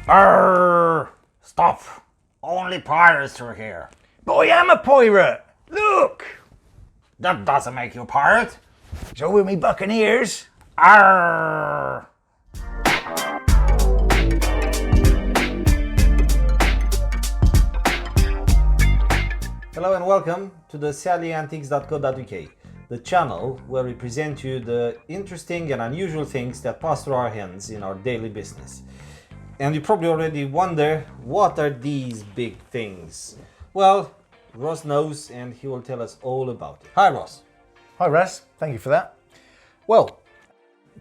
Arr! Stop! Only pirates are here. But I am a pirate! Look! That doesn't make you a pirate. So will me buccaneers. Arr! Hello and welcome to the sailantiques.co.uk, the channel where we present you the interesting and unusual things that pass through our hands in our daily business. And you probably already wonder, what are these big things? Well, Ross knows and he will tell us all about it. Hi Ross. Hi Raz, thank you for that. Well,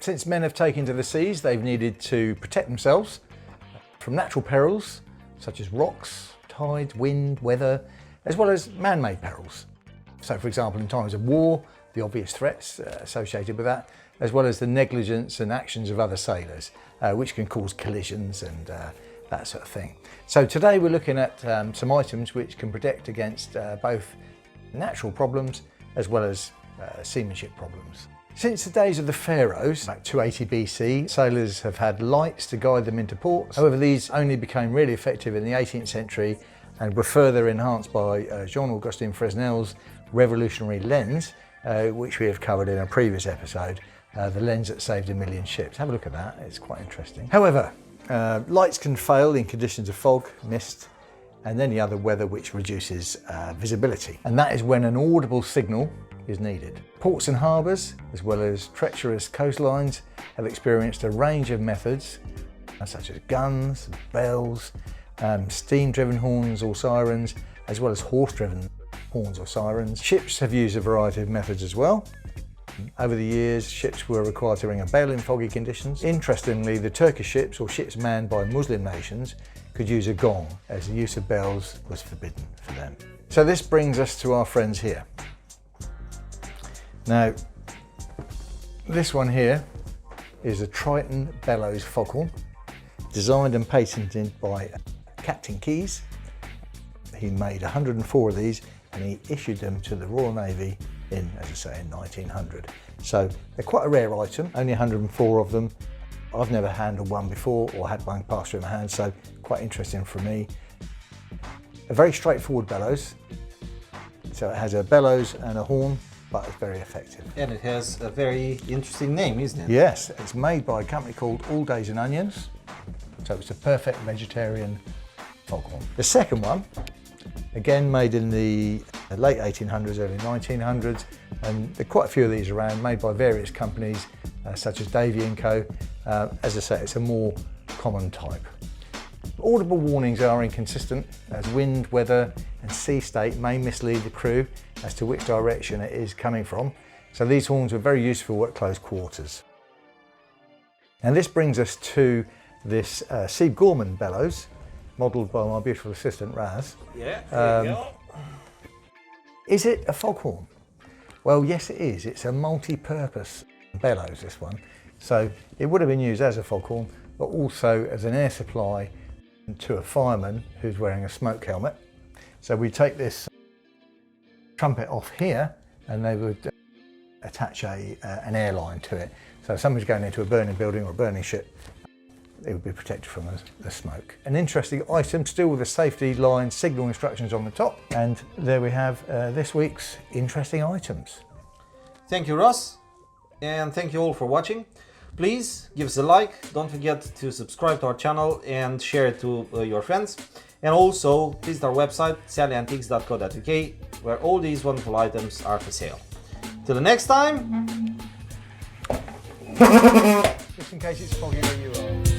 since men have taken to the seas, they've needed to protect themselves from natural perils such as rocks, tide, wind, weather, as well as man-made perils. So for example, in times of war, the obvious threats associated with that, as well as the negligence and actions of other sailors, which can cause collisions and that sort of thing. So today we're looking at some items which can protect against both natural problems as well as seamanship problems. Since the days of the pharaohs, about 280 BC, sailors have had lights to guide them into ports. However, these only became really effective in the 18th century and were further enhanced by Jean Fresnel's revolutionary lens, which we have covered in a previous episode, the lens that saved 1 million ships. Have a look at that, it's quite interesting. However, lights can fail in conditions of fog, mist, and any other weather which reduces visibility. And that is when an audible signal is needed. Ports and harbours, as well as treacherous coastlines, have experienced a range of methods, such as guns, bells, steam-driven horns or sirens, as well as horse-driven horns or sirens. Ships have used a variety of methods as well. Over the years, ships were required to ring a bell in foggy conditions. Interestingly, the Turkish ships, or ships manned by Muslim nations, could use a gong, as the use of bells was forbidden for them. So this brings us to our friends here. Now, this one here is a Triton bellows foghorn, designed and patented by Captain Keyes. He made 104 of these and he issued them to the Royal Navy in, as I say, in 1900. So they're quite a rare item, only 104 of them. I've never handled one before or had one pass through my hands, so quite interesting for me. A very straightforward bellows. So it has a bellows and a horn, but it's very effective. And it has a very interesting name, isn't it? Yes, it's made by a company called All Days and Onions. So it's a perfect vegetarian foghorn. The second one, again made in the late 1800s, early 1900s, and there are quite a few of these around, made by various companies such as Davy & Co. As I say, it's a more common type. Audible warnings are inconsistent, as wind, weather and sea state may mislead the crew as to which direction it is coming from. So these horns are very useful at close quarters. And this brings us to this Sieb Gorman bellows, modelled by my beautiful assistant Raz. Yeah, there you go. Is it a foghorn? Well, yes it is. It's a multi-purpose bellows, this one. So it would have been used as a foghorn, but also as an air supply to a fireman who's wearing a smoke helmet. So we take this trumpet off here and they would attach an air line to it. So if somebody's going into a burning building or a burning ship, it would be protected from the smoke. An interesting item, still with the safety line signal instructions on the top. And there we have this week's interesting items. Thank you, Ross, and thank you all for watching. Please give us a like, don't forget to subscribe to our channel and share it to your friends. And also visit our website sailantiques.co.uk, where all these wonderful items are for sale. Till the next time! Just in case it's foggy where you are.